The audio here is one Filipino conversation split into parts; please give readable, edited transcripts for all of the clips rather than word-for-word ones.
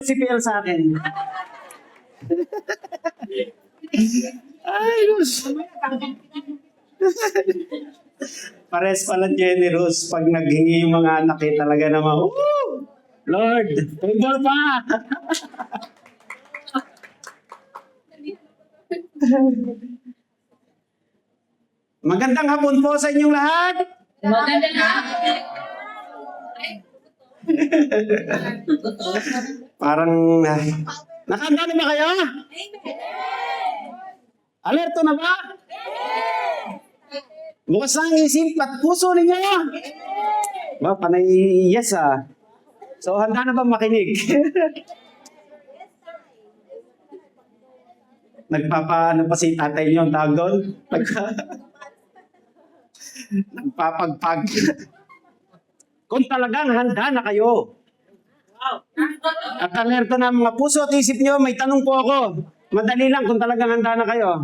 Si PL sa akin. Ay, Diyos. Pares pala generous pag naghingi yung mga anak eh, talaga naman. Woo! Lord, favor pa! Magandang hapon po sa inyong lahat. Magandang hapon. Parang, nakahanda na ba kayo? Alerto na ba? Bukas na ang isip at puso ninyo. Ba, panay yes ah. So, handa na ba makinig? Nagpapaano pa si tatay niyo ang tawag doon? Nagpapagpag. Kung talagang handa na kayo. At alerto na mga puso at isip niyo, may tanong po ako. Madali lang kung talagang handa na kayo.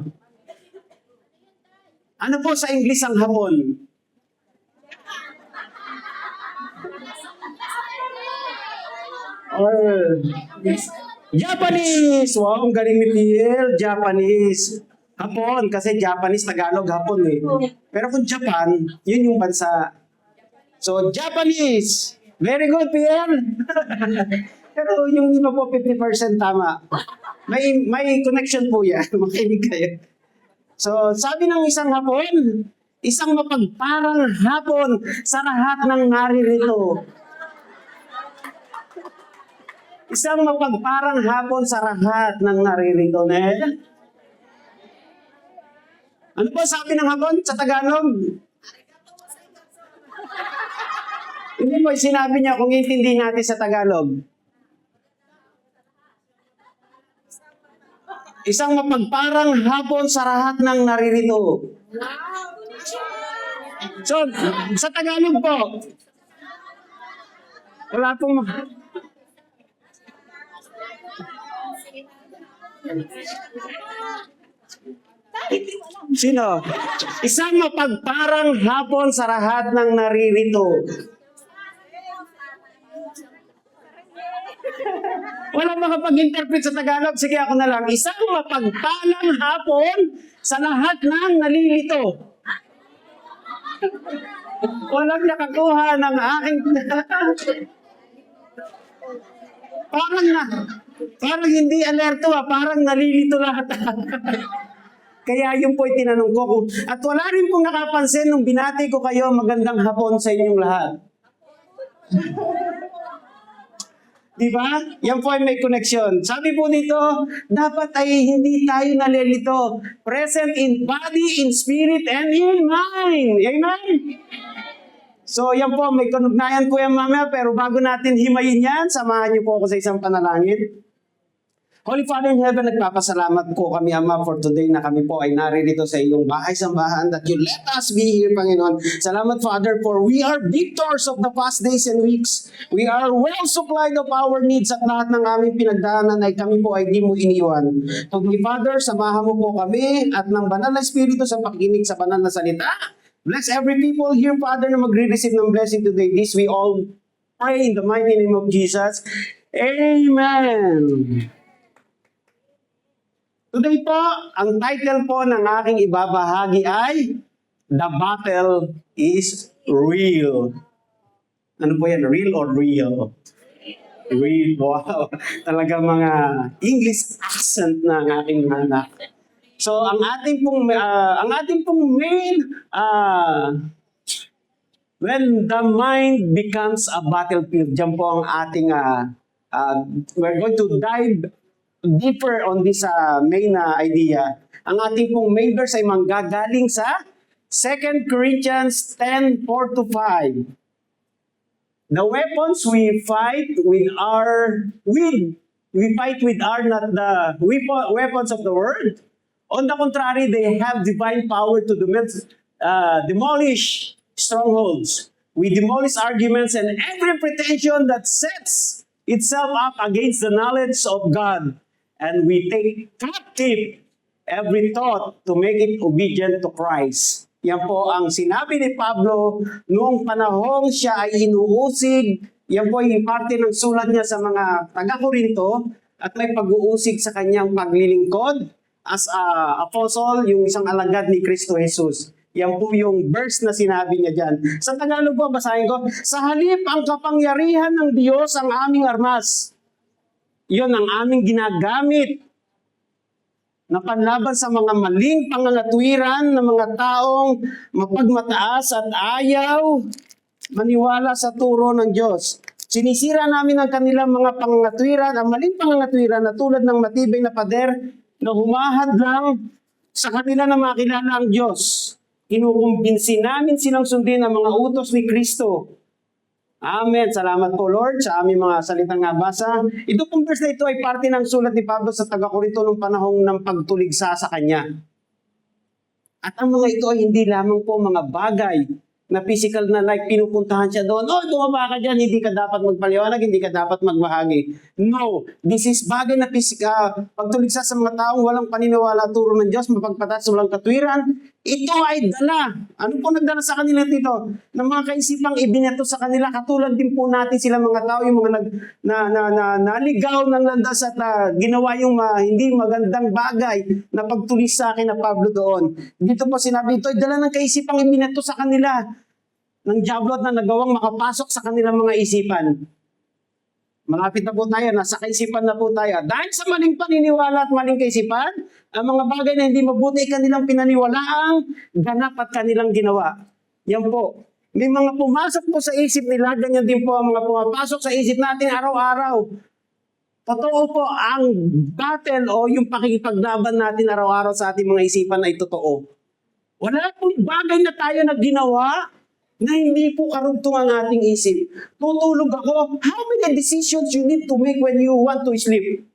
Ano po sa English ang hapon? Or Japanese! Wow, ang galing ni PL. Japanese. Hapon, kasi Japanese, Tagalog, hapon eh. Pero kung Japan, yun yung bansa. So, Japanese. Very good, PL. Pero yung iba po, 50% tama. May connection po yan. Makinig kayo. So, sabi ng isang hapon, isang mapagparang hapon sa lahat ng naririto. Isang mapagparang hapon sa lahat ng naririto. Ano po sabi ng hapon sa Tagalog? Hindi po sinabi niya kung intindihin natin sa Tagalog. Isang mapagparang hapon sa lahat ng naririto. So, sa Tagalog po, wala pong... Sino? Isang mapagparang hapon sa lahat ng naririto. Walang makapag-interpret sa Tagalog. Sige, ako na lang. Isang mapagpalang hapon sa lahat ng nalilito. Walang nakakuha ng aking... Parang hindi alerto parang nalilito lahat. Kaya yun po yung tinanong ko. At wala rin pong nakapansin nung binati ko kayo, magandang hapon sa inyong lahat. Di ba? Yan po ay may connection. Sabi po dito, dapat ay hindi tayo nalilito. Present in body, in spirit, and in mind. Amen? So yan po, may kanugnayan po yan mamaya, pero bago natin himayin yan, samahan niyo po ako sa isang panalangin. Holy Father in Heaven, nagpapasalamat po kami, Ama, for today na kami po ay naririto sa iyong bahay-sambahan that you let us be here, Panginoon. Salamat, Father, for we are victors of the past days and weeks. We are well supplied of our needs at lahat ng aming pinagdaanan ay kami po ay di mo iniwan. Today, Father, samahan mo po kami at ng banal na Espiritu sa pakikinig sa banal na salita. Bless every people here, Father, na magre-receive ng blessing today. This we all pray in the mighty name of Jesus. Amen. Today po, ang title po ng aking ibabahagi ay The Battle is Real. Ano po yan? Real or real? Real. Wow. Talaga mga English accent na ang aking anak. So, ang ating pong main when the mind becomes a battlefield, dyan po ang ating we're going to dive deeper on this main idea. Ang ating pong main verse ay manggagaling sa 2 Corinthians 10:4-5. The weapons we fight with are not the weapons of the world. On the contrary, they have divine power to demolish strongholds. We demolish arguments and every pretension that sets itself up against the knowledge of God. And we take captive every thought to make it obedient to Christ. Yan po ang sinabi ni Pablo noong panahong siya ay inuusig Yan po ay parte ng sulat niya sa mga taga-Korinto at may pag-uusig sa kanyang paglilingkod as a apostle, yung isang alagad ni Kristo Jesus. Yan po yung verse na sinabi niya dyan. Sa Tagalog po, basahin ko, sa halip ang kapangyarihan ng Diyos ang aming armas. Yun ang aming ginagamit na panlaban sa mga maling pangangatwiran ng mga taong mapagmataas at ayaw maniwala sa turo ng Diyos. Sinisira namin ang kanilang mga pangangatwiran, ang maling pangangatwiran na tulad ng matibay na pader na humahad lang sa kanila na makilala ang Diyos. Kinukumbinsi namin silang sundin ang mga utos ni Kristo. Amen. Salamat po, Lord, sa aming mga salitang nabasa. Ito pong verse na ito ay parte ng sulat ni Pablo sa taga-Korinto noong panahong ng pagtuligsa sa kanya. At ang mga ito ay hindi lamang po mga bagay na physical na like pinupuntahan siya doon, oh, bumaba ka dyan, hindi ka dapat magpaliwanag, hindi ka dapat magbahagi. No, this is bagay na physical, pagtuligsa sa mga taong walang paniniwala turo ng Diyos, mapagpatas, walang katwiran. Ito ay dala. Ano po nagdala sa kanila dito? Ng mga kaisipang ibineto sa kanila, katulad din po natin sila mga tao, yung mga naligaw ng landas at ginawa yung hindi magandang bagay na pagtulis sa akin na Pablo doon. Dito po sinabi, ito ay dala ng kaisipang ibineto sa kanila ng diablo na nagawang makapasok sa kanilang mga isipan. Malapit na po tayo, nasa kaisipan na po tayo. Dahil sa maling paniniwala at maling kaisipan, ang mga bagay na hindi mabuti ay kanilang pinaniwalaang ganap at kanilang ginawa. Yan po. May mga pumasok po sa isip nila, ganyan din po ang mga pumapasok sa isip natin araw-araw. Totoo po, ang battle o yung pakikipaglaban natin araw-araw sa ating mga isipan ay totoo. Wala pong bagay na tayo na ginawa na hindi po karugtong ang ating isip. Tutulog ako, how many decisions you need to make when you want to sleep?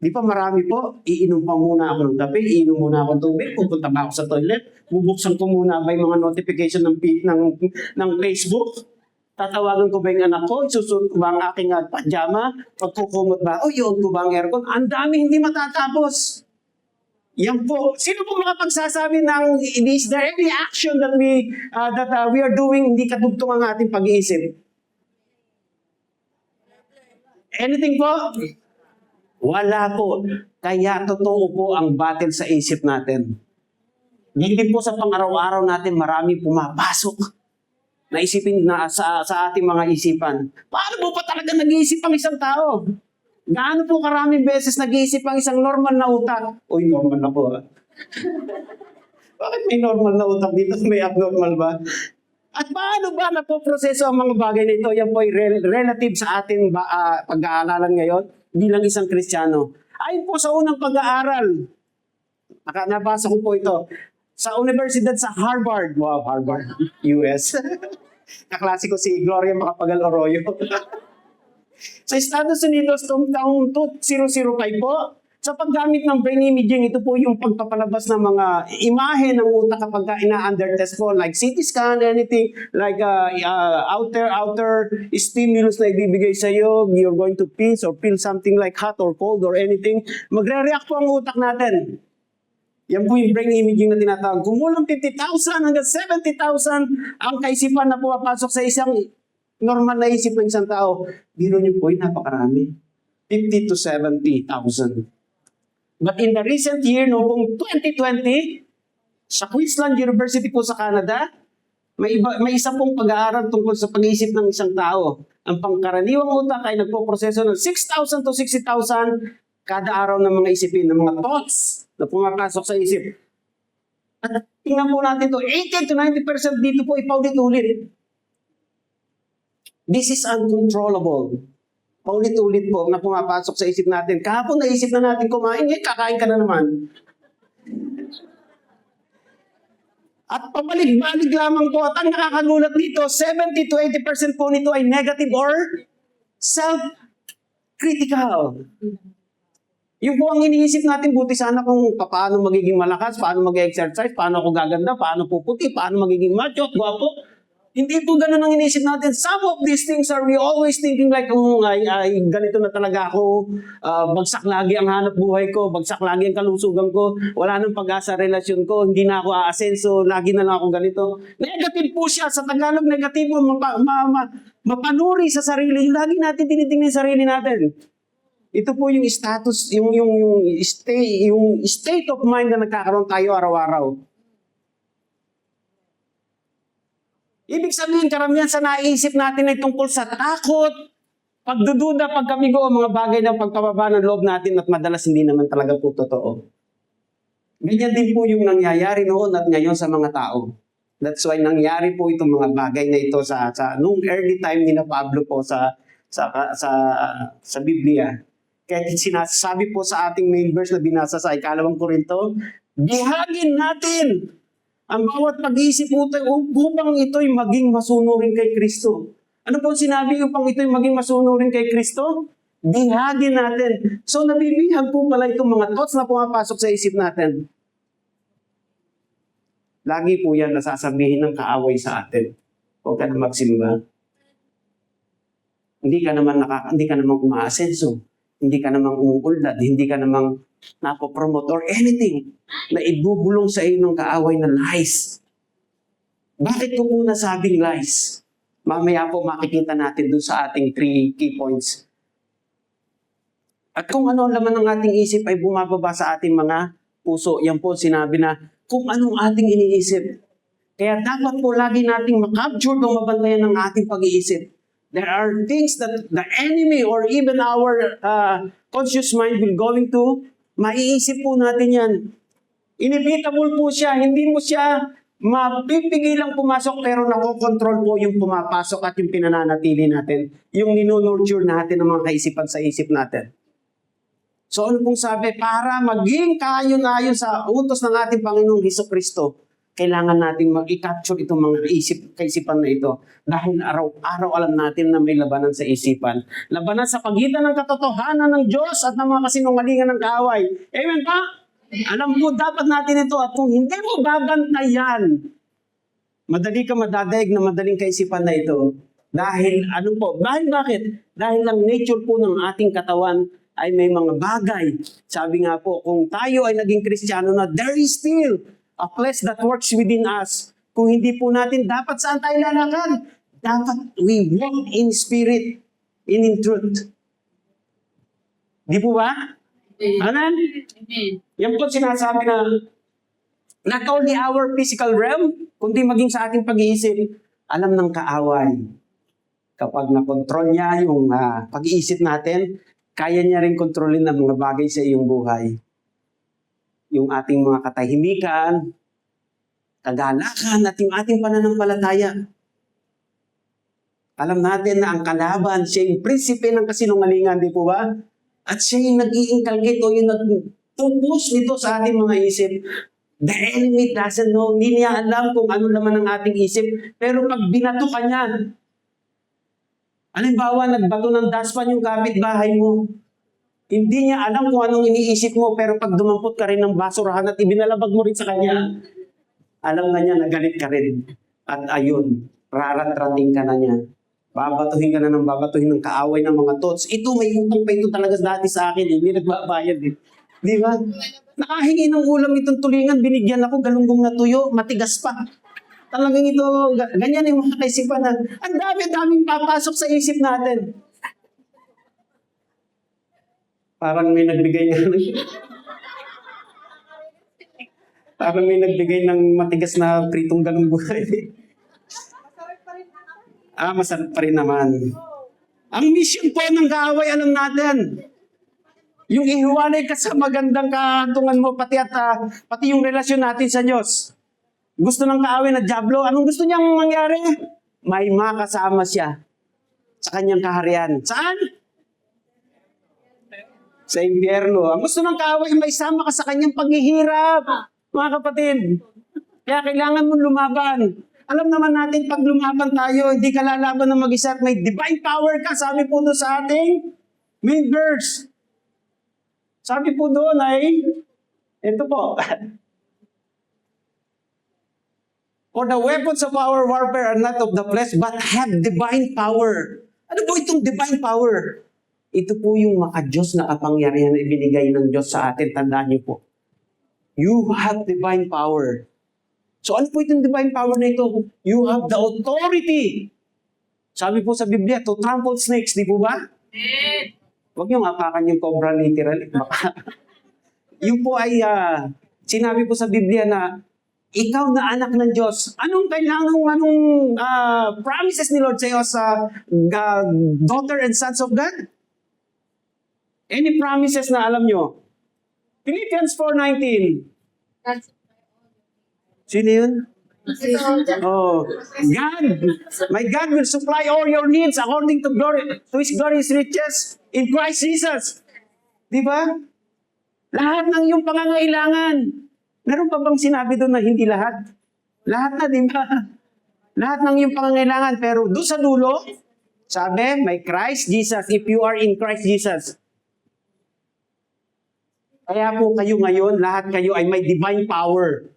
Di pa marami po, iinom pa muna ako ng kape, iinom muna ako ng tubig, pupunta pa ako sa toilet, bubuksan ko muna ba yung mga notification ng Facebook, tatawagan ko ba yung anak ko, isusuot ko ba ang aking pajama, pagkukumot ba, o yun ko ba ang aircon, ang dami hindi matatapos. Yan po. Sino po makapagsasabi ng is there any action that we are doing hindi katugtong ang ating pag-iisip? Anything po? Wala po. Kaya totoo po ang battle sa isip natin. Hindi po sa pang-araw-araw natin marami pumapasok na isipin na sa ating mga isipan. Paano po pa talaga nag-iisip ang isang tao? Gaano po karaming beses nag-iisip ang isang normal na utak? Uy, normal na po. Bakit may normal na utak dito? May abnormal ba? At paano ba napoproseso ang mga bagay na ito? Yan po ay relative sa ating pag-aaralan ngayon bilang isang Kristiyano. Ayon po sa unang pag-aaral, nabasa ko po ito, sa universidad sa Harvard. Wow, Harvard, US. Kaklase ko si Gloria Macapagal Arroyo. Sa Estados Unidos, taong 2005 po, sa paggamit ng brain imaging, ito po yung pagpapalabas ng mga imahe ng utak kapag ina-undertest po, like CT scan, anything, like outer stimulus na ibibigay sa iyo, you're going to pinch or feel something like hot or cold or anything, magre-react po ang utak natin. Yan po yung brain imaging na tinatawag. Kumulang 50,000 hanggang 70,000 ang kaisipan na pumapasok sa isang normal na isip ng isang tao. Biro niyo po, napakarami. 50 to 70,000. But in the recent year, noong 2020, sa Queensland University po sa Canada, may isa pong pag-aaral tungkol sa pag-iisip ng isang tao. Ang pangkaraniwang utak ay nagpoproseso ng 6,000 to 60,000 kada araw ng mga isipin, ng mga thoughts na pumapasok sa isip. At tingnan po natin ito, 80 to 90% dito po ipaulit-ulit. This is uncontrollable. Paulit-ulit po na pumapasok sa isip natin. Kahapon naisip na natin kumain, kakain ka na naman. At pabalik-balik lamang po. At ang nakakagulat dito, 70 to 80% po nito ay negative or self-critical. Yung po ang iniisip natin, buti sana kung paano magiging malakas, paano mag-exercise, paano ako gaganda, paano puputi, paano magiging macho at gwapo. Hindi po ganun ang inisip natin. Some of these things are we always thinking like, ganito na talaga ako. Bagsak lagi ang hanap buhay ko. Bagsak lagi ang kalusugan ko. Wala nang pag-asa relasyon ko. Hindi na ako aasenso. Lagi na lang ako ganito. Negative po siya. Sa Tagalog, negatibo. Mapanuri sa sarili. Lagi natin tinitingnan yung sarili natin. Ito po yung status, yung state of mind na nagkakaroon tayo araw-araw. Ibig sabihin, karamihan sa naisip natin ay tungkol sa takot, pagdududa, pagkabigo, mga bagay ng pagpababa ng loob natin at madalas hindi naman talaga po totoo. Ganyan din po yung nangyayari noon at ngayon sa mga tao. That's why nangyari po itong mga bagay na ito sa nung early time ni na Pablo po sa Biblia. Kaya sinasabi po sa ating main verse na binasa sa 2 Korinto, bihagin natin ang bawat pag-iisip upang ito'y maging masunurin kay Kristo. Ano po sinabi upang ito'y maging masunurin kay Kristo? Bihagin natin. So nabibihag po pala itong mga thoughts na pumapasok sa isip natin. Lagi po yan nasasabihin ng kaaway sa atin. Huwag ka na magsimba. Hindi ka naman umaasenso. Hindi ka naman umuulad. Hindi ka naman napopromote or anything na ibubulong sa iyo ng kaaway na lies. Bakit ko po nasabing lies? Mamaya po makikita natin dun sa ating 3 key points. At kung ano ang laman ng ating isip ay bumababa sa ating mga puso. Yan po sinabi na kung anong ating iniisip. Kaya dapat po lagi nating makapture o mabantayan ng ating pag-iisip. There are things that the enemy or even our conscious mind will going to maiisip po natin yan. Inevitable po siya. Hindi mo siya mapipigilang pumasok pero nakokontrol po yung pumapasok at yung pinananatili natin. Yung ninunurture natin ng mga kaisipan sa isip natin. So ano pong sabi? Para maging kaayon-ayon sa utos ng ating Panginoong Hesukristo, kailangan natin mag-i-capture itong mga kaisipan na ito. Dahil araw-araw alam natin na may labanan sa isipan. Labanan sa pagitan ng katotohanan ng Diyos at ng mga kasinungalingan ng kaaway. Amen pa? Alam mo, dapat natin ito. At kung hindi mo babantayan, madali ka madadaig na madaling kaisipan na ito. Dahil, bakit? Dahil ang nature po ng ating katawan ay may mga bagay. Sabi nga po, kung tayo ay naging Kristiyano na, there is still a flesh that works within us. Kung hindi po natin, dapat saan tayo lalakad? Dapat we walk in spirit, in truth. Di po ba? Amen? Yan po sinasabi na not only our physical realm, kundi maging sa ating pag-iisip, alam ng kaaway. Kapag nakontrol niya yung pag-iisip natin, kaya niya rin kontrolin ang mga bagay sa iyong buhay. Yung ating mga katahimikan, kagalakan at yung ating pananampalataya. Alam natin na ang kalaban, siya yung prinsipe ng kasinungalingan, di po ba? At siya yung nag-i-inculcate o yung nag-push nito sa ating mga isip. The enemy doesn't know, hindi niya alam kung ano naman ang ating isip. Pero pag binato ka niyan, halimbawa, nagbato ng daspan yung kapitbahay mo. Hindi niya alam kung anong iniisip mo, pero pag dumampot ka rin ng basurahan at ibinalabag mo rin sa kanya, alam na niya na galit ka rin. At ayun, raratrating ka na niya. Babatuhin ka na ng babatuhin ng kaaway ng mga thoughts. Ito, may utang pa ito talaga dati sa akin. Hindi nagbabayad eh. Di ba? Nakahingi ng ulam itong tulingan, binigyan ako, galunggong na tuyo, matigas pa. Talagang ito, ganyan yung mga kaisipan na, ang dami-daming papasok sa isip natin. Parang may nagbigay ng matigas na pritong galunggong. Masarap pa rin naman. Ang mission po ng kaaway, alam natin, yung ihiwalay ka sa magandang kahantungan mo, pati yung relasyon natin sa Diyos. Gusto ng kaaway na Diablo, anong gusto niyang mangyari? May makasama siya sa kanyang kaharian. Saan? Sa impyerno. Ang gusto ng kaaway, may sama ka sa kanyang paghihirap. Mga kapatid, kaya kailangan mong lumaban. Alam naman natin, pag lumaban tayo, hindi ka lalaban ng mag-isa at may divine power ka. Sabi po doon sa ating main verse. Sabi po doon ay, ito po, For the weapons of our warfare are not of the flesh, but have divine power. Ano po itong divine power? Ito po yung maka-Diyos na kapangyarihan na ibinigay ng Diyos sa atin. Tandaan niyo po. You have divine power. So ano po itong divine power na ito? You have the authority. Sabi po sa Biblia, to trample snakes, di po ba? Huwag niyong apakan yung cobra literally. Baka. Yung po ay, sinabi po sa Biblia na, ikaw na anak ng Diyos. Anong promises ni Lord sa iyo sa daughter and sons of God? Any promises na alam nyo? Philippians 4:19. Sino yun? Oh, God, my God will supply all your needs according to His glorious riches in Christ Jesus. Di ba? Lahat ng iyong pangangailangan. Meron pa bang sinabi doon na hindi lahat? Lahat na, di ba? Lahat ng iyong pangangailangan. Pero doon sa dulo, sabi, may Christ Jesus, if you are in Christ Jesus. Kaya po kayo ngayon, lahat kayo ay may divine power.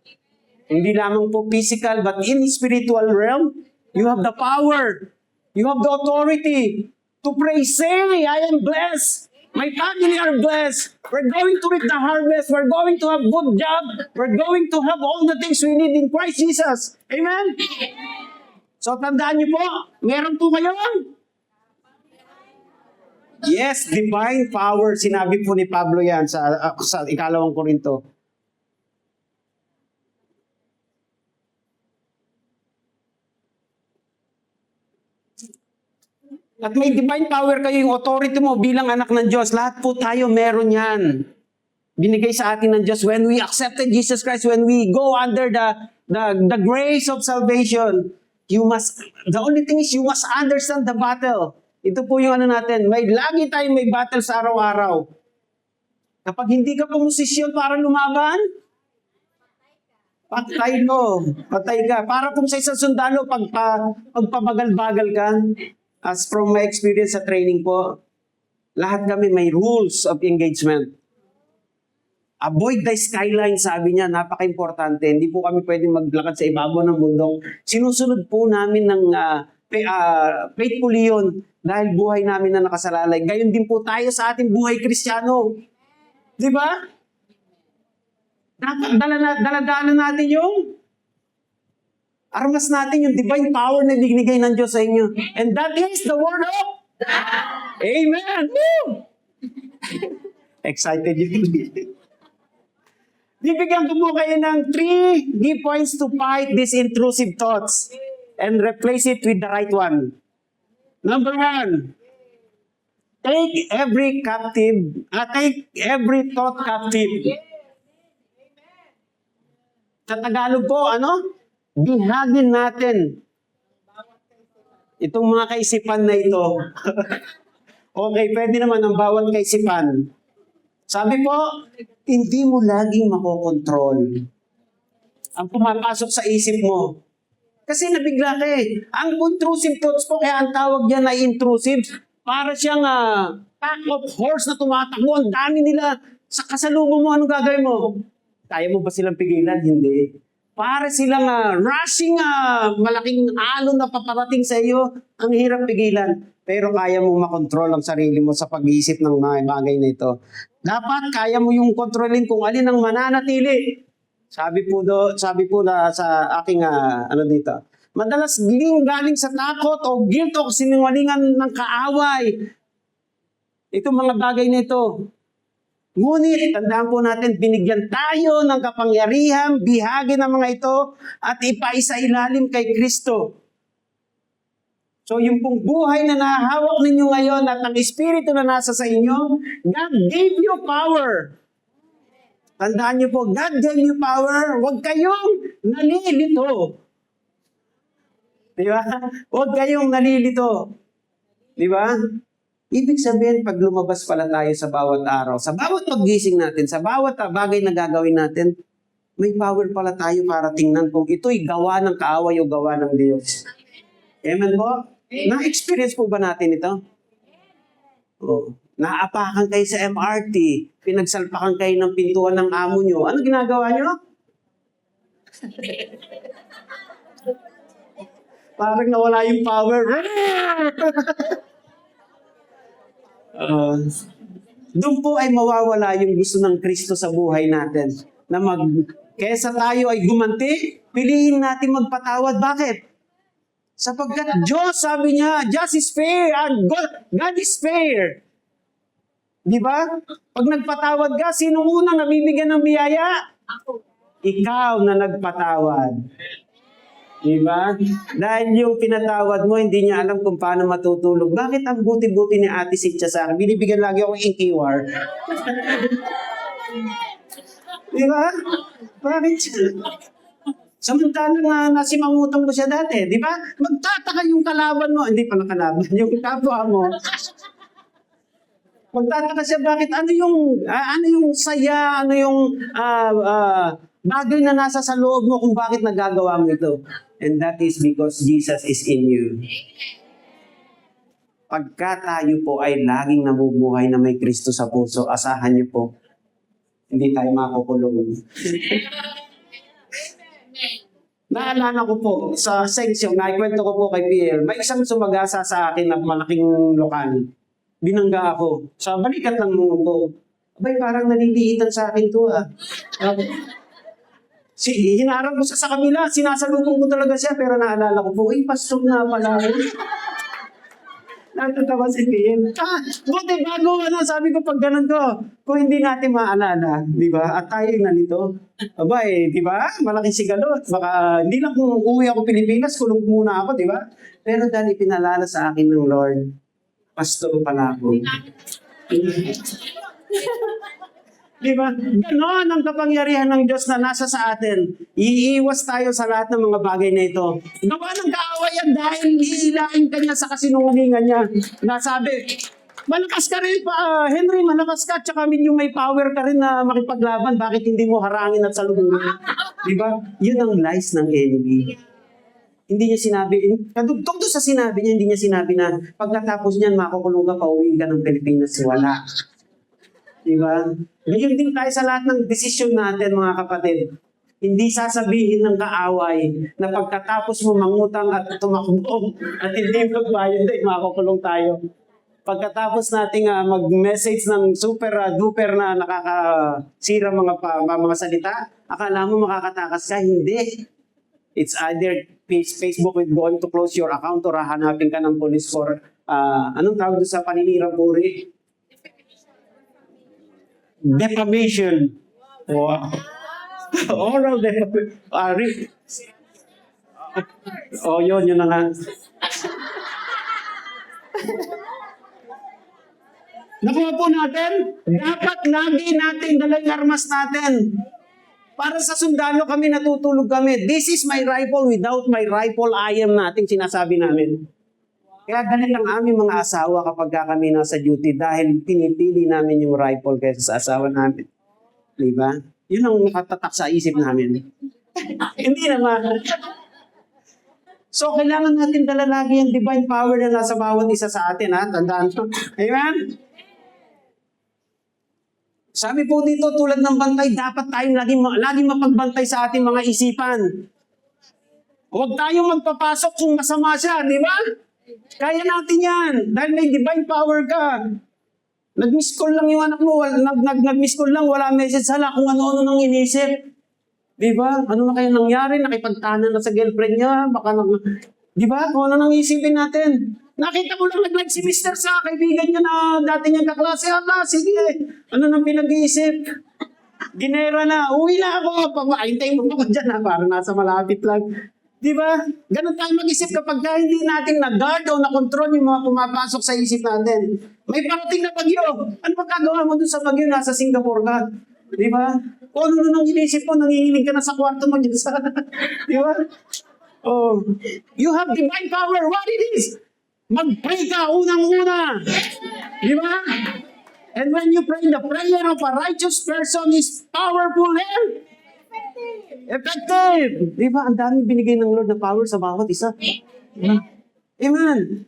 Hindi lamang po physical, but in spiritual realm, you have the power. You have the authority to pray, say, I am blessed. My family are blessed. We're going to reap the harvest. We're going to have good job. We're going to have all the things we need in Christ Jesus. Amen? So tandaan niyo po, meron po kayo. Yes, divine power. Sinabi po ni Pablo yan sa 2 Korinto. At may divine power kayo, yung authority mo bilang anak ng Diyos. Lahat po tayo meron yan. Binigay sa atin ng Diyos when we accepted Jesus Christ, when we go under the grace of salvation. The only thing is you must understand the battle. Ito po yung ano natin, lagi tayong may battle sa araw-araw. Kapag hindi ka pumosisyon para lumaban, patay ka. Para kung sa isang sundalo, pagpabagal-bagal ka, as from my experience sa training po, lahat kami may rules of engagement. Avoid the skyline, sabi niya, napaka-importante. Hindi po kami pwedeng maglakad sa ibabaw ng bundok. Sinusunod po namin ng faithfully yun dahil buhay namin na nakasalalay. Gayon din po tayo sa ating buhay Kristiyano. Di ba? Daladala natin yung armas natin, yung divine power na binigay ng Diyos sa inyo. And that is the word of God. Amen! Woo! Excited yun. Bibigyan ko po kayo ng 3 key points to fight these intrusive thoughts and replace it with the right one. Number 1, take every thought captive. Sa Tagalog po, bihagin natin itong mga kaisipan na ito. Okay, pwede naman ang bawat kaisipan. Sabi po, hindi mo laging makokontrol ang pumapasok sa isip mo. Kasi nabigla ka eh. Ang intrusive thoughts po, kaya ang tawag niya na intrusive, para siyang pack of horse na tumatakbo. Ang dami nila sa kasalubong mo. Anong gagawin mo? Kaya mo ba silang pigilan? Hindi. Para silang rushing, malaking alon na paparating sa iyo, ang hirap pigilan. Pero kaya mo makontrol ang sarili mo sa pag-iisip ng mga bagay na ito. Dapat kaya mo yung kontrolin kung alin ang mananatili. Sabi po na sa aking dito. Madalas galing sa takot o guilt o sinungalingan ng kaaway. Itong mga bagay na ito. Ngunit, tandaan po natin, binigyan tayo ng kapangyarihan, bihagi ng mga ito, at ipaisa-ilalim kay Kristo. So, yung pong buhay na nahahawak ninyo ngayon at ang Espiritu na nasa sa inyo, God gave you power. Tandaan niyo po, God gave you power. Huwag kayong nalilito. Di ba? Huwag kayong nalilito. Di ba? Ibig sabihin, pag lumabas pala tayo sa bawat araw, sa bawat paggising natin, sa bawat bagay na gagawin natin, may power pala tayo para tingnan kung ito'y gawa ng kaaway o gawa ng Diyos. Amen po? Na-experience po ba natin ito? Oo. Naapakan kayo sa MRT, pinagsalpakan kayo ng pintuan ng amo nyo. Ano ginagawa nyo? Parang nawala yung power. Doon po ay mawawala yung gusto ng Kristo sa buhay natin. Kesa tayo ay gumanti, piliin natin magpatawad. Bakit? Sapagkat Diyos, sabi niya, just is fair and God is fair. Di ba? Pag nagpatawad ka, sino unang nabibigyan ng biyaya? Ikaw na nagpatawad. Di ba? Dahil yung pinatawad mo, hindi niya alam kung paano matutulog. Bakit ang buti-buti ni Ate Sitcha sa akin? Binibigyan lagi ako ng QR. Di ba? Bakit siya? Samantalang nasimangutang mo siya dati, di ba? Magtataka yung kalaban mo, hindi pa nakalaban, yung kapwa mo. Magtataka siya bakit ano yung saya, ano yung bagay na nasa sa loob mo kung bakit nagagawa mo ito. And that is because Jesus is in you. Pagka tayo po ay laging nabubuhay na may Kristo sa puso, asahan niyo po, hindi tayo makukulong. Naalala ko po, sa section, naikwento ko po kay Pierre, may isang sumagasa sa akin na malaking lokal. Binangga ako. Sa balikat lang mo po. Abay, parang naliliitan sa akin to Hinarap ko sa kabila, sinasalubong ko talaga siya, pero naalala ko po, pastor na pala ako. Natatawa si Pierre. Buti bago, sabi ko pag ganun ko, kung hindi natin maalala, di ba? At tayo na nito. Di ba? Malaking sigalot. Baka, hindi lang kung uwi ako Pilipinas, kulong muna ako, di ba? Pero dahil ipinalala sa akin ng Lord, pastor pala ako. Di ba? Ganon ang kapangyarihan ng Diyos na nasa sa atin. Iiwas tayo sa lahat ng mga bagay na ito. Gawa ng kaawayan dahil iilain ka niya sa kasinungalingan niya. Nasabi, malakas ka rin pa, Henry, malakas ka, tsaka medyo may power ka rin na makipaglaban. Bakit hindi mo harangin at salubungin? Di ba? Yun ang lies ng enemy. Hindi niya sinabi, kadugtong doon sa sinabi niya, hindi niya sinabi na pagkatapos niyan, makukulong ka, pauwiin ka ng Pilipinas. Wala. Diba? Ngayon din tayo sa lahat ng desisyon natin, mga kapatid. Hindi sasabihin ng kaaway na pagkatapos mo mangutang at tumakbo at hindi magbayad, ay makukulong tayo. Pagkatapos nating mag-message ng super duper na nakakasira mga salita, akala mo makakatakas ka? Hindi. It's either Facebook is going to close your account or hahanapin ka ng police for, anong tawag doon sa paninirang puri? Defamation. Wow. Oral defamation. Yun na nga. Nakuha po natin, dapat lagi natin dalang armas natin. Para sa sundalo kami, natutulog kami. This is my rifle. Without my rifle, I am natin, sinasabi namin. Kaya galit ang aming mga asawa kapag kami nasa duty dahil pinipili namin yung rifle kaysa sa asawa namin. Diba? Yun ang nakatatak sa isip namin. Hindi naman. So, kailangan natin dala lagi yung divine power na nasa bawat isa sa atin. Tandaan to. Amen? Sabi po dito, tulad ng bantay, dapat tayong laging mapagbantay sa ating mga isipan. Huwag tayong magpapasok kung masama siya, di ba? Kaya natin yan, dahil may divine power ka. Nag-miss call lang yung anak mo, nag-miss call lang, wala message, hala kung ano-ano nang inisip. Di ba? Ano na kayo nangyari? Nakipagtanan na sa girlfriend niya, baka di ba? Kung ano nang isipin natin. Nakita ko lang nag-like si Mr. sa kaibigan niya na dati niyang kaklase. Sige, ano nang pinag-iisip? Ginera na, uwi na ako. Pag-aintay mo ako dyan parang nasa malapit lang. Di ba? Ganun tayo mag-isip kapag hindi natin na-guard o na-control yung mga pumapasok sa isip natin. May parating na bagyo. Ano magkagawa mo dun sa bagyo? Nasa Singapore ka. Di ba? Kung ano nang inisip mo, nanginginig ka na sa kwarto mo dyan sa... Di ba? You have divine power. What it is? Mag-pray ka unang-una. Di ba? And when you pray, the prayer of a righteous person is powerful and effective. Di ba? Ang dami binigay ng Lord na power sa bawat isa. Diba? Amen.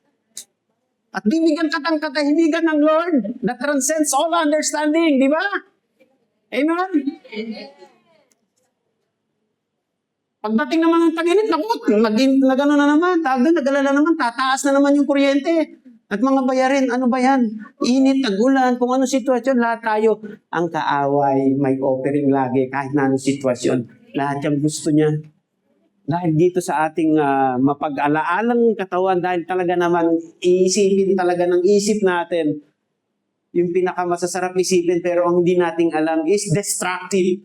At bibigyan ka ng katahimikan ng Lord that transcends all understanding. Di ba? Amen? Pagdating naman ng tag-init, naku, nag-ano na naman, nag-alala naman, tataas na naman yung kuryente. At mga bayarin, ano ba yan? Init, tag-ulan, kung anong sitwasyon, lahat tayo. Ang kaaway, may offering lagi, kahit na anong sitwasyon. Lahat yung gusto niya. Dahil dito sa ating mapag-alaalang katawan, dahil talaga naman iisipin talaga ng isip natin, yung pinakamasasarap isipin pero ang hindi nating alam is destructive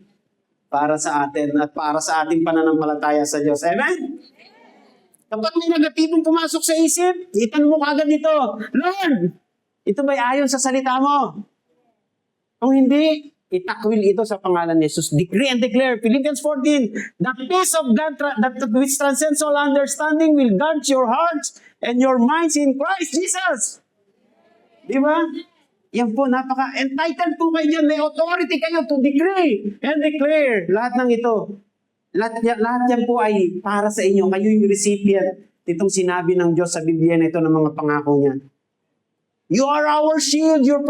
para sa atin at para sa ating pananampalataya sa Diyos. Amen? Kapag may negatibong pumasok sa isip, itanong mo kagad dito, Lord, ito ba'y ayon sa salita mo? Kung hindi, itakwil ito sa pangalan ni Jesus. Decree and declare, Philippians 14, the peace of God that which transcends all understanding will guard your hearts and your minds in Christ Jesus. Di ba? Yan po, napaka-entitled po kayo dyan. May authority kayo to decree and declare. Lahat ng ito. Lahat yan po ay para sa inyo. Kayo yung recipient nitong sinabi ng Diyos sa Biblia na ito ng mga pangako niya. You are our shield. You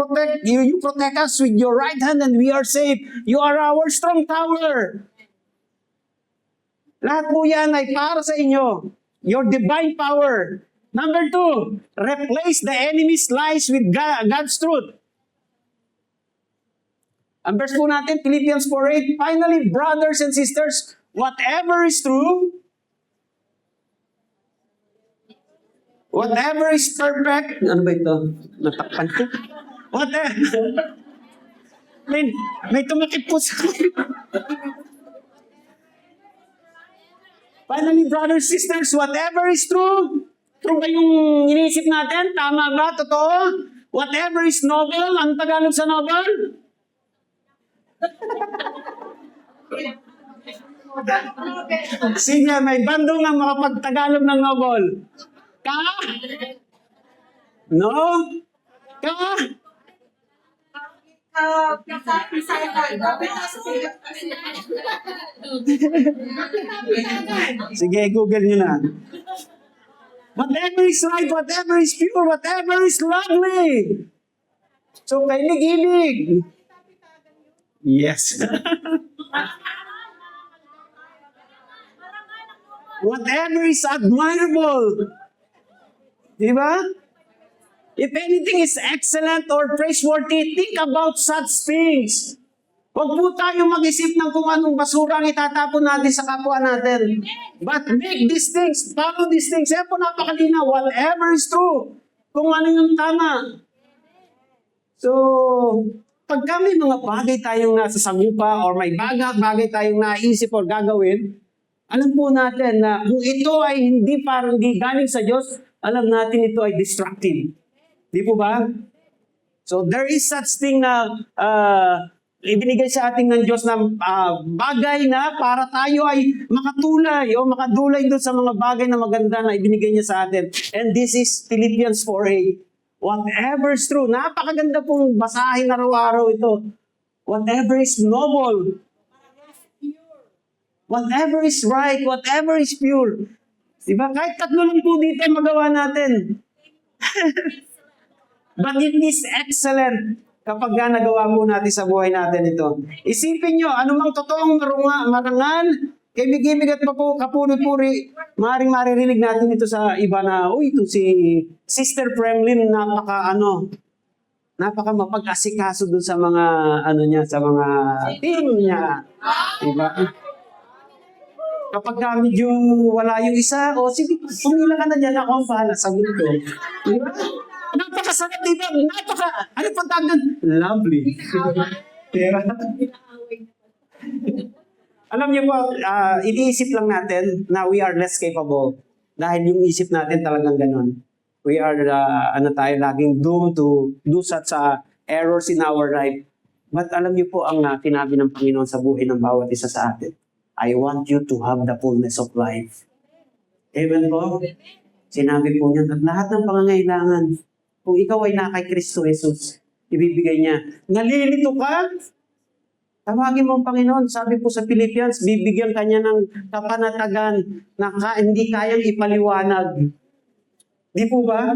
protect us with your right hand and we are safe. You are our strong tower. Lahat po yan ay para sa inyo. Your divine power. Number 2, replace the enemy's lies with God's truth. Ang verse po natin, Philippians 4:8, finally, brothers and sisters, whatever is true, whatever is perfect, ano ba ito? Natakpan ko. Whatever. May tumakip po sa finally, brothers and sisters, whatever is true, true ba yung iniisip natin? Tama ba? Totoo? Whatever is noble, ang Tagalog sa noble? Sige, may bandong ng makapagtagalog ng noble. Ka? No? Ka? Sige, Google nyo na. Whatever is right, whatever is pure, whatever is lovely. So, kailig-ibig. Yes. Whatever is admirable. Diba? If anything is excellent or praiseworthy, think about such things. Huwag po tayo mag-isip ng kung anong basura ang itatapon natin sa kapwa natin. But make these things, follow these things. Eh po napakalina, whatever is true. Kung ano yung tama. So, pag may mga bagay tayong nasa sagupa or may bagay tayong naisip or gagawin, alam po natin na kung ito ay hindi parang di galing sa Diyos, alam natin ito ay destructive. Di po ba? So, there is such thing na ibinigay sa ating ng Diyos na bagay na para tayo ay makatulay o makadulay doon sa mga bagay na maganda na ibinigay niya sa atin. And this is Philippians 4:8. Whatever is true. Napakaganda pong basahin araw-araw ito. Whatever is noble. Whatever is right. Whatever is pure. Diba? Kahit tatlo lang po dito magawa natin. But it is excellent kapag nagawa po natin sa buhay natin ito. Isipin nyo, anumang totoong marangal, kaibig-ibig at kapuri-puri, maaaring maririnig natin ito sa iba na, ito si Sister Premlin, napaka mapag-asikaso dun sa mga, sa mga team niya. Diba? Kapag medyo wala yung isa, sige, pumila ka na dyan, ako ang bahala sa mundo. Diba? Napakasarap dito. Ano pang tawag doon? Lovely. Diba? Alam niyo po, iniisip lang natin na we are less capable. Dahil yung isip natin talagang ganun. We are, laging doomed to do such errors in our life. But alam niyo po ang sinabi ng Panginoon sa buhay ng bawat isa sa atin. I want you to have the fullness of life. Amen po? Sinabi po niya, at lahat ng pangangailangan, kung ikaw ay kay Kristo Jesus, ibibigay niya. Nalilito ka? Tawagin mo ang Panginoon. Sabi po sa Philippians, bibigyan ka niya ng kapanatagan na hindi kayang ipaliwanag. Di po ba?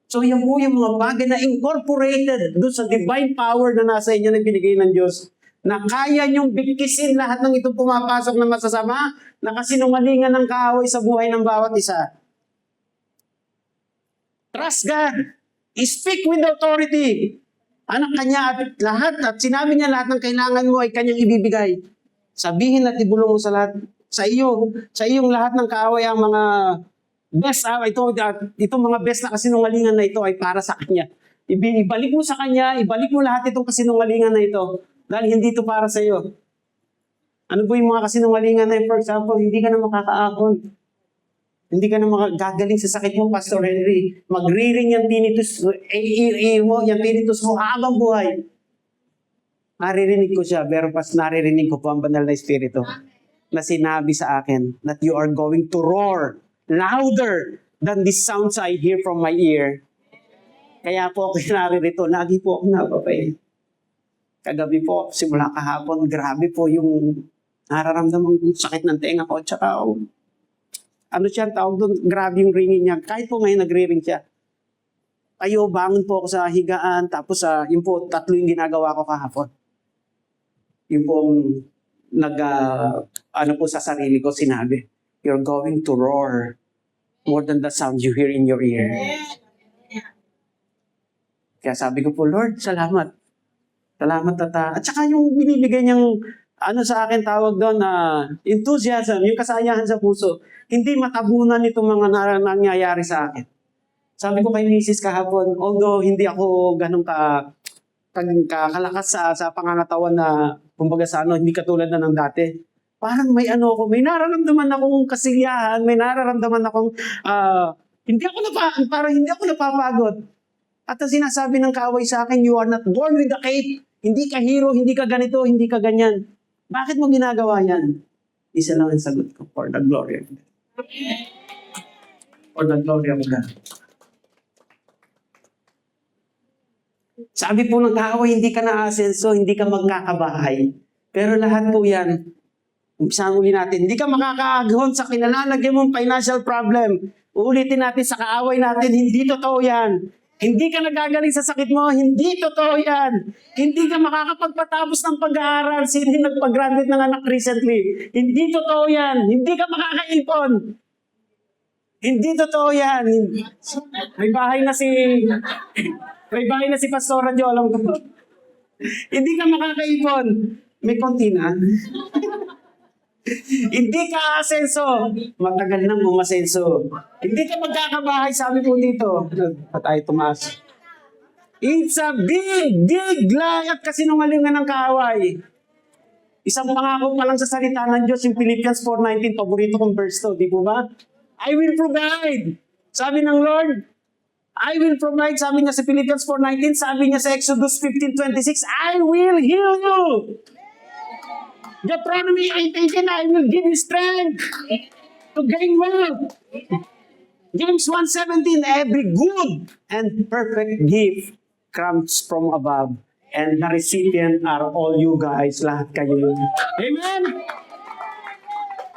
So yan po yung mga bagay na incorporated doon sa divine power na nasa inyo na binigay ng Diyos. na kaya niyong bigkisin lahat ng itong pumapasok na masasama na kasinungalingan ng kaaway sa buhay ng bawat isa. Trust God. Speak with authority. Anak kanya at lahat, at sinabi niya lahat ng kailangan mo ay kanyang ibibigay. Sabihin at ibulong mo sa lahat, sa iyong lahat ng kaaway ang mga best, itong mga best na kasinungalingan na ito ay para sa kanya. Ibalik mo sa kanya, ibalik mo lahat itong kasinungalingan na ito dahil hindi ito para sa iyo. Ano po yung mga kasinungalingan na for example, hindi ka na makakaahon. Hindi ka na gagaling sa sakit mo, Pastor Henry. Magriring yung tinnitus mo, yung tinnitus mo habang buhay. Naririnig ko siya, pero pas naririnig ko po ang banal na Espiritu na sinabi sa akin that you are going to roar louder than the sounds I hear from my ear. Kaya po ako naririto, lagi po ako napapay. Kagabi po, simula kahapon, grabe po yung nararamdaman yung sakit ng tenga ko. Tsaka, ano siya, tawag doon, grabe yung ringing niya. Kahit po ngayon nagre-ring siya. Tayo, bangon po ako sa higaan, tapos yun po, 3 yung ginagawa ko kahapon. Yung po, ano po sa sarili ko, sinabi, you're going to roar more than the sound you hear in your ear. Kaya sabi ko po, Lord, salamat. Salamat at saka yung binibigay niyang ano sa akin tawag doon na enthusiasm, yung kasayahan sa puso, hindi matabunan itong mga nangyayari sa akin. Sabi ko kay Mrs. kahapon, although hindi ako ganun kakalakas sa pangangatawan na kumbaga sa hindi katulad na ng dati. Parang may may nararamdaman akong kasiyahan, may nararamdaman akong parang hindi ako napapagod. At ang sinasabi ng kaaway sa akin, you are not born with a cape. Hindi ka hero, hindi ka ganito, hindi ka ganyan. Bakit mo ginagawa yan? Isa lang ang sagot ko, for the glory of God. For the glory of God. Sabi po ng kaaway, hindi ka na-asenso, hindi ka magkakabahay. Pero lahat po yan, umpisahan uli natin, hindi ka makakaagahon sa kinalalagyan mong financial problem. Uulitin natin sa kaaway natin, hindi totoo yan. Hindi ka nagagaling sa sakit mo, hindi totoo yan. Hindi ka makakapagpatapos ng pag-aaral, sino yung nagpag-graduate ng anak recently. Hindi totoo yan. Hindi ka makakaipon. Hindi totoo yan. May bahay na si Pastora Jo, alam ko. Hindi ka makakaipon. May konti na. Hindi ka asenso. Matagal nang umasenso. Hindi ka magkakabahay, sabi po dito. Patay tumaas. It's a big lie at kasinungalingan ng kaaway. Isang pangako pa lang sa salita ng Diyos, yung Philippians 4:19, paborito kong verse to, di po ba? I will provide. Sabi ng Lord, I will provide. Sabi niya sa Philippians 4:19, sabi niya sa Exodus 15:26, I will heal you. Deuteronomy 8:18, I will give you strength to gain wealth. James 1:17, every good and perfect gift comes from above. And the recipient are all you guys, lahat kayo. Amen?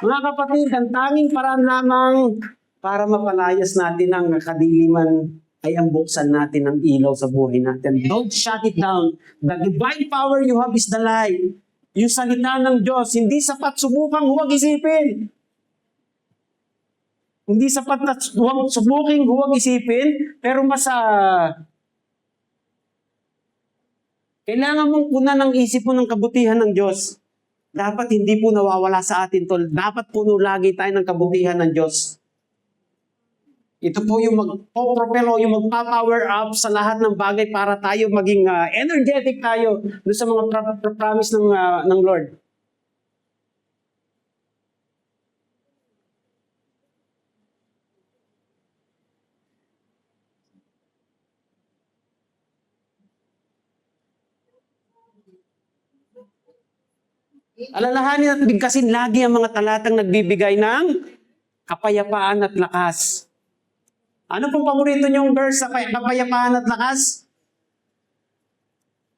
Mga kapatid, ang tanging paraan lamang para mapalayas natin ang kadiliman ay ang buksan natin ang ilaw sa buhay natin. Don't shut it down. The divine power you have is the light. Yung salita ng Diyos, hindi sapat subukang huwag isipin. Hindi sapat na subuking huwag isipin, pero kailangan mong punan ng isip mo ng kabutihan ng Diyos. Dapat hindi po nawawala sa atin to. Dapat puno lagi tayo ng kabutihan ng Diyos. Ito po yung magpo-propel o yung magpa-power up sa lahat ng bagay para tayo maging energetic tayo doon sa mga promise ng Lord. Alalahanin at bigkasin lagi ang mga talatang nagbibigay ng kapayapaan at lakas. Ano pong paborito niyong verse sa kapayapaan at lakas?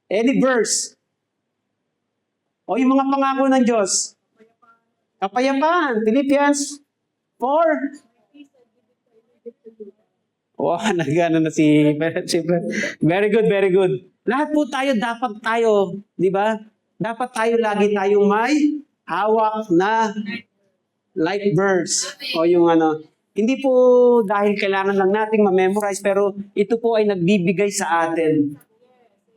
Any verse? O yung mga pangako ng Diyos? Kapayapaan. Philippians 4. Wow, nagano na si very good, very good. Lahat po tayo, dapat tayo, di ba? Dapat lagi tayong may hawak na life verse. O yung hindi po dahil kailangan lang nating ma-memorize, pero ito po ay nagbibigay sa atin.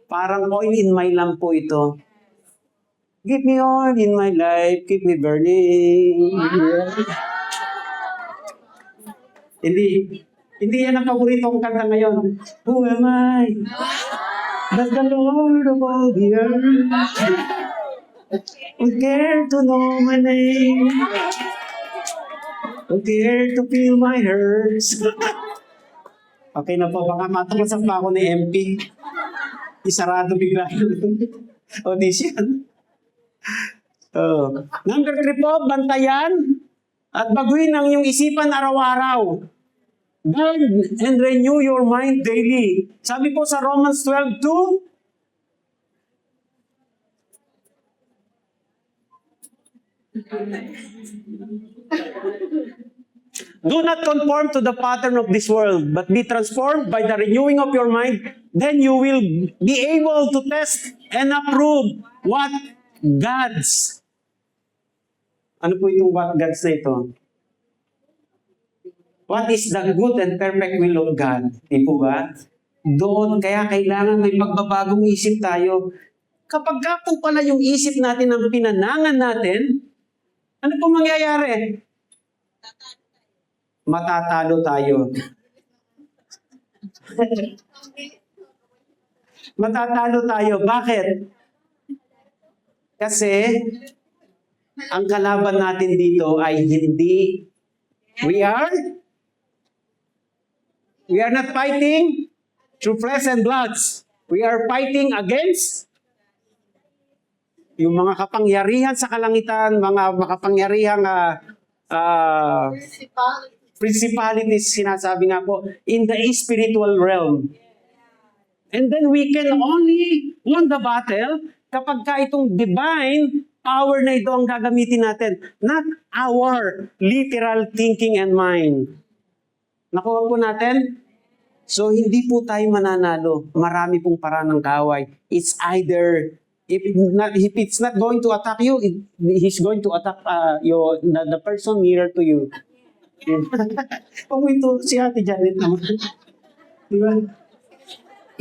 Parang oil in my lamp po ito. Give me oil in my life, keep me burning. Hindi yan ang paborito kong kanta ngayon. Who am I? But the Lord of all the earth would care to know my name, would care to feel my hurts. Okay na po, baka matuklasan pa ako ni MP. Isarado bigla yung audition. Number 3 po, bantayan at baguhin ang iyong isipan araw-araw. Guard and renew your mind daily. Sabi po sa Romans 12:2, do not conform to the pattern of this world, but be transformed by the renewing of your mind. Then you will be able to test and approve what God's. Ano po itong what God's na ito? What is the good and perfect will of God? Di po ba? Doon, kaya kailangan may pagbabagong isip tayo. Kapag ka po pala yung isip natin ang pinanangan natin, ano po mangyayari? Matatalo tayo. Matatalo tayo. Bakit? Kasi, ang kalaban natin dito ay hindi, we are not fighting through flesh and bloods. We are fighting against yung mga kapangyarihan sa kalangitan, mga makapangyarihang principalities, sinasabi nga po, in the spiritual realm. And then we can only win the battle kapag ka itong divine power na ito ang gagamitin natin. Not our literal thinking and mind. Nakuha po natin? So, hindi po tayo mananalo. Marami pong paraan ng kaaway. It's either, if it's not going to attack you, he's going to attack the person nearer to you. Pumito si Ate Janet naman. Di ba?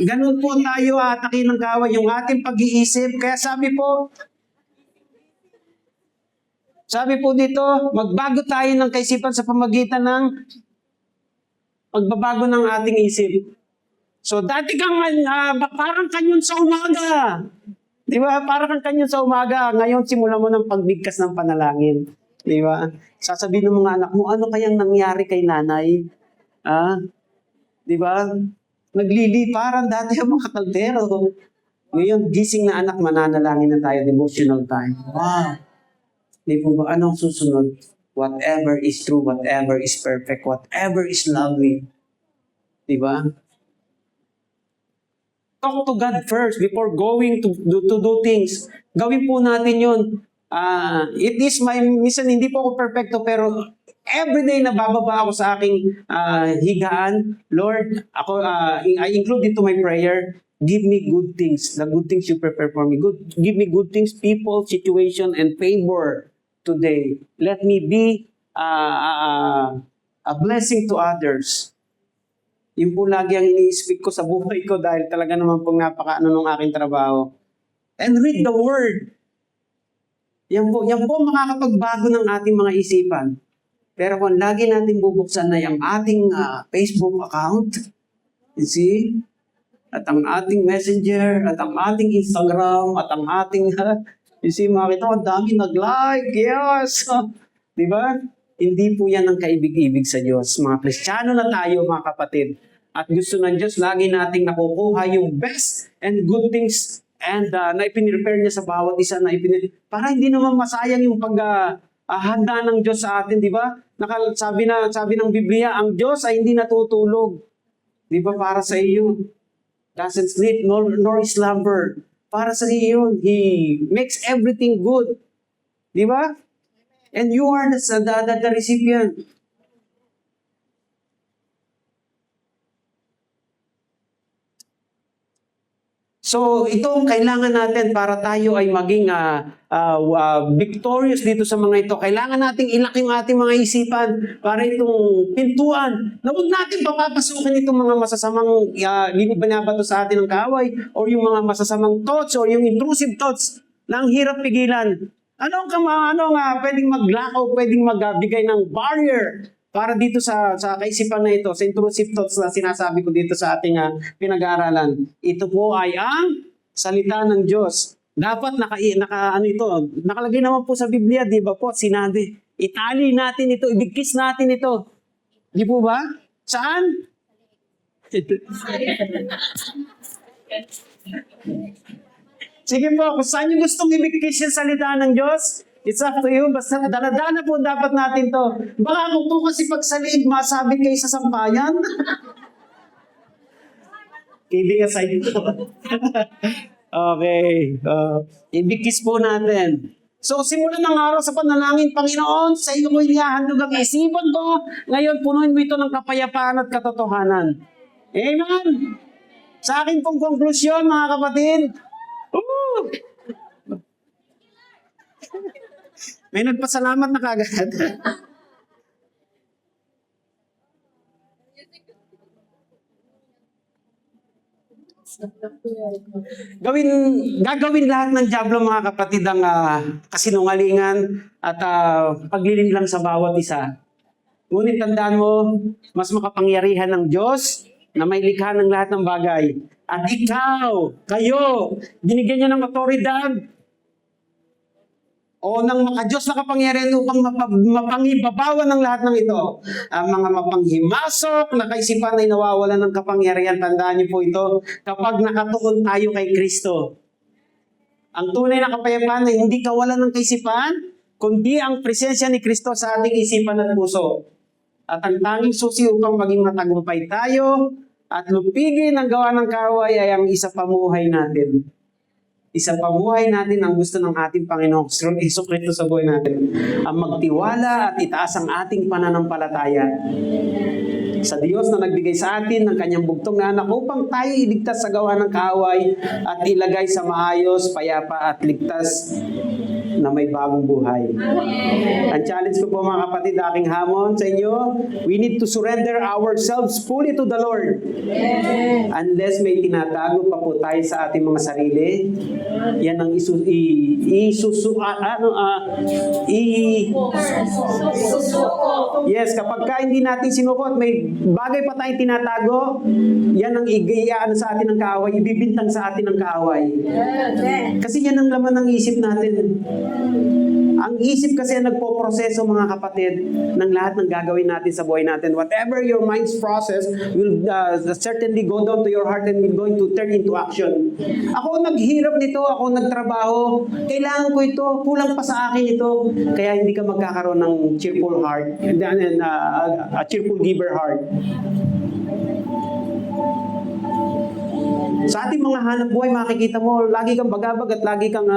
Ganun po tayo atakin ng kaaway, yung ating pag-iisip. Kaya sabi po dito, magbago tayo ng kaisipan sa pamagitan ng pagbabago ng ating isip. So, dati kang parang kanyon sa umaga. Di ba? Parang kang kanyon sa umaga. Ngayon, simula mo ng pagbigkas ng panalangin. Di ba? Sasabihin ng mga anak mo, ano kayang nangyari kay nanay? Di ba? Nagliliparan dati ang mga kaldero. Ngayon, gising na anak, mananalangin na tayo, devotional time. Wow! Di po ba? Anong susunod? Whatever is true, whatever is perfect, whatever is lovely. Di ba? Talk to God first before going to do things. Gawin po natin yun. It is minsan hindi po ako perfecto, pero everyday nabababa ako sa aking higaan. Lord, I include it to my prayer. Give me good things. The good things you prepare for me. Give me good things, people, situation, and favor today. Let me be a blessing to others. Yun po lagi ang ini-speak ko sa buhay ko dahil talaga naman pong napaka-ano nung aking trabaho. And read the Word. Yan po makakapagbago ng ating mga isipan. Pero kung lagi natin bubuksan na yung ating Facebook account, you see, at ang ating Messenger, at ang ating Instagram, at ang ating, you see, makita ko, ang dami nag-like, yes! Di ba? Hindi po yan ang kaibig-ibig sa Diyos. Mga Kristiyano na tayo, mga kapatid. At gusto ng Diyos, lagi nating nakukuha yung best and good things and na ipinirepare niya sa bawat isa na para hindi naman masayang yung paghahanda ng Diyos sa atin, di ba? Sabi ng Biblia, ang Diyos ay hindi natutulog. Di ba? Para sa iyo. Doesn't sleep nor slumber. Para sa iyo, He makes everything good. Di ba? And you are the recipient. So ito kailangan natin para tayo ay maging victorious dito sa mga ito. Kailangan nating ilaki yung ating mga isipan para itong pintuan na huwag natin papapasukin itong mga masasamang binabato sa atin ng kaaway or yung mga masasamang thoughts or yung intrusive thoughts na ang hirap pigilan. Pwedeng maglakaw, pwedeng magbigay ng barrier para dito sa kaisipan na ito, sa intrusive thoughts na sinasabi ko dito sa ating pinag-aaralan. Ito po ay ang salita ng Diyos. Dapat nakalagay naman po sa Biblia, di ba po? Sinabi, itali natin ito, ibigkis natin ito. Di po ba? Saan? Sige po, kung saan yung gustong ibigkis yung salita ng Diyos, it's up to you. Basta daladala po dapat natin to. Baka kung po kasi pagsaliig, masabit kayo sa sampayan. Kidding aside po. Okay. Ibigkis po natin. So, simulan ng araw sa panalangin, Panginoon, sa iyo ko inihahandog ang isipan ko. Ngayon, punuin mo ito ng kapayapaan at katotohanan. Amen? Sa akin pong konklusyon, mga kapatid, may nagpasalamat na kagad. Gagawin lahat ng dyablo, mga kapatid, ang kasinungalingan at paglilinlang sa bawat isa. Ngunit tandaan mo, mas makapangyarihan ng Diyos na may likha ng lahat ng bagay. At kayo, binigyan niya ng otoridad o ng makadiyos na kapangyarihan upang mapanghibabawan ng lahat ng ito. Ang mga mapanghimasok na kaisipan ay nawawalan ng kapangyarihan. Tandaan niyo po ito, kapag nakatuon tayo kay Kristo. Ang tunay na kapayapaan ay hindi kawalan ng kaisipan, kundi ang presensya ni Kristo sa ating isipan at puso. At ang tanging susi upang maging matagumpay tayo at lupigin ang gawa ng kaaway ay ang isa pamuhay natin. Isa pamuhay natin ang gusto ng ating Panginoong Jesucristo sa buhay natin. Ang magtiwala at itaas ang ating pananampalataya sa Diyos na nagbigay sa atin ng kanyang bugtong na anak upang tayo iligtas sa gawa ng kaaway at ilagay sa maayos, payapa at ligtas na may bagong buhay. Ang challenge ko po, mga kapatid, aking hamon sa inyo, we need to surrender ourselves fully to the Lord. Unless may tinatago pa po tayo sa ating mga sarili, yan ang yes, kapag ka hindi natin sinuko at may bagay pa tayong tinatago, yan ang igayaan sa atin ng kaaway, ibibintang sa atin ng kaaway. Kasi yan ang laman ng isip natin. Ang isip kasi ang nagpo-proseso, mga kapatid, ng lahat ng gagawin natin sa buhay natin. Whatever your mind's process will certainly go down to your heart and will going to turn into action. Ako naghirap nito, ako nagtrabaho, kailangan ko ito, kulang pa sa akin ito. Kaya hindi ka magkakaroon ng cheerful heart, a cheerful giver heart. Sa ating mga hanap buhay, makikita mo, lagi kang bagabag at lagi kang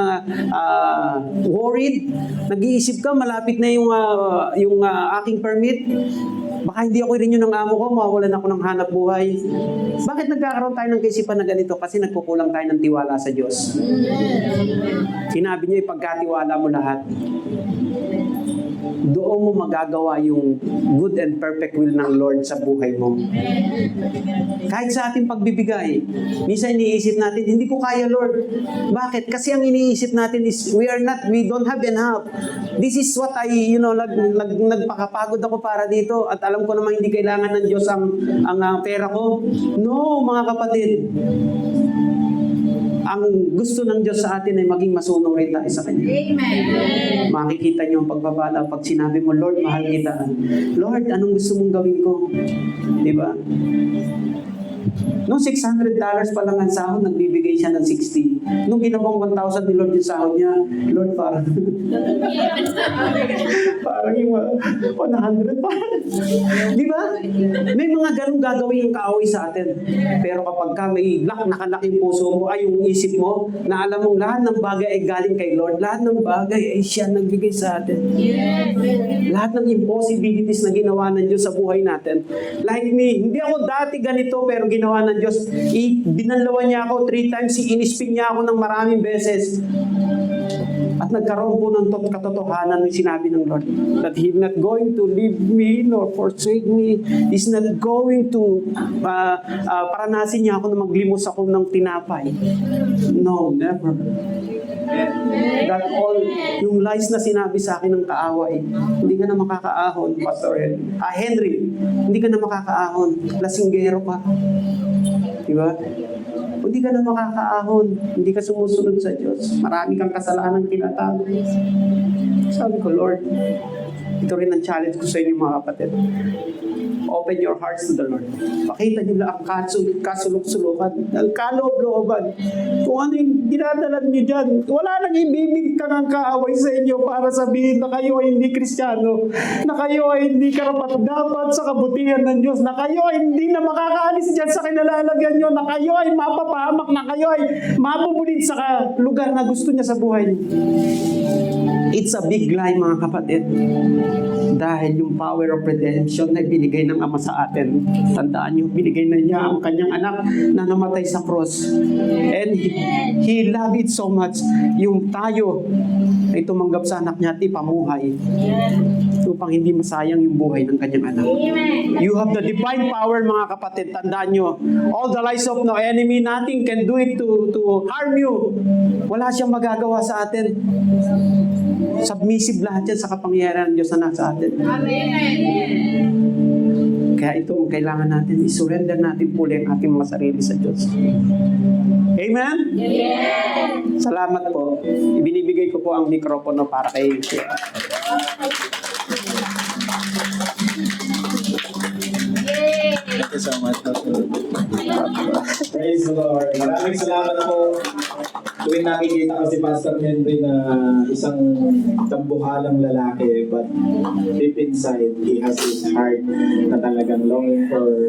worried. Nag-iisip ka, malapit na yung aking permit. Baka hindi ako rin yun ng amo ko, mawawalan ako ng hanap buhay. Bakit nagkakaroon tayo ng kaisipan na ganito? Kasi nagkukulang tayo ng tiwala sa Diyos. Sinabi niya, ipagkatiwala mo lahat. Doon mo magagawa yung good and perfect will ng Lord sa buhay mo. Kahit sa ating pagbibigay, minsan iniisip natin, hindi ko kaya, Lord. Bakit? Kasi ang iniisip natin is, we don't have enough. This is what nagpakapagod ako para dito at alam ko naman hindi kailangan ng Diyos ang pera ko. No, mga kapatid. Ang gusto ng Diyos sa atin ay maging masunurin tayo sa Kanya. Amen. Makikita niyo ang pagbabala pag sinabi mo, Lord, mahal kita. Lord, anong gusto mong gawin ko? Diba? Noong $600 pa lang ang sahod, nagbibigay siya ng 60. Nung ginawang 1,000 ni Lord yung sahod niya, Lord, parang yung 100 pa. Di ba? May mga ganong gagawin yung kaaway sa atin. Pero kapag ka may nakalaki yung puso mo, ay yung isip mo, na alam mong lahat ng bagay ay galing kay Lord, lahat ng bagay ay siya nagbigay sa atin. Lahat ng impossibilities na ginawa ng Diyos sa buhay natin. Like me, hindi ako dati ganito, pero ginawa ng Diyos. Binanlawan niya ako 3 times, inispin niya ako ng maraming beses. At nagkaroon po ng katotohanan ng sinabi ng Lord. That He's not going to leave me nor forsake me. He's not going to paranasin niya ako na maglimos ako ng tinapay. No, never. That all, yung lies na sinabi sa akin ng kaaway, hindi ka na makakaahon, Pastor Henry, hindi ka na makakaahon, lasinggero ka. Diba? Hindi ka na makakaahon, hindi ka sumusunod sa Diyos. Marami kang kasalanan tinatago. Sabi ko, Lord, ito rin ang challenge ko sa inyo mga kapatid. Open your hearts to the Lord. Pakita niyo lang ang kasulok-sulukan, ang kaloob-looban. Kung ano yung dinadalan niyo dyan, wala nang ibibigkang ang kaaway sa inyo para sabihin na kayo ay hindi Kristiyano, na kayo ay hindi karapat-dapat sa kabutihan ng Diyos, na kayo ay hindi na makakaalis dyan sa kinalalagyan nyo, na kayo ay mapapahamak, na kayo ay mapupulit sa lugar na gusto niya sa buhay niyo. It's a big lie mga kapatid. Dahil yung power of redemption na binigay ng Ama sa atin. Tandaan nyo, binigay na niya ang kanyang anak na namatay sa cross. And He loved it so much. Yung tayo ay tumanggap sa anak niya at ipamuhay. Upang hindi masayang yung buhay ng kanyang anak. You have the divine power mga kapatid. Tandaan nyo, all the lies of the enemy, nothing can do it to harm you. Wala siyang magagawa sa atin. Submissive lahat yan sa kapangyarihan ng Diyos na nasa atin. Kaya ito ang kailangan natin, isurrender natin puli ang ating mga sarili sa Diyos. Amen? Amen! Salamat po. Ibinibigay ko po ang mikropono para kay Thank you so much, Pastor. Praise the Lord. Maraming salamat po. Tuwing nakikita ko si Pastor Henry na isang tambuhalang lalaki, but deep inside, he has his heart na talagang longing for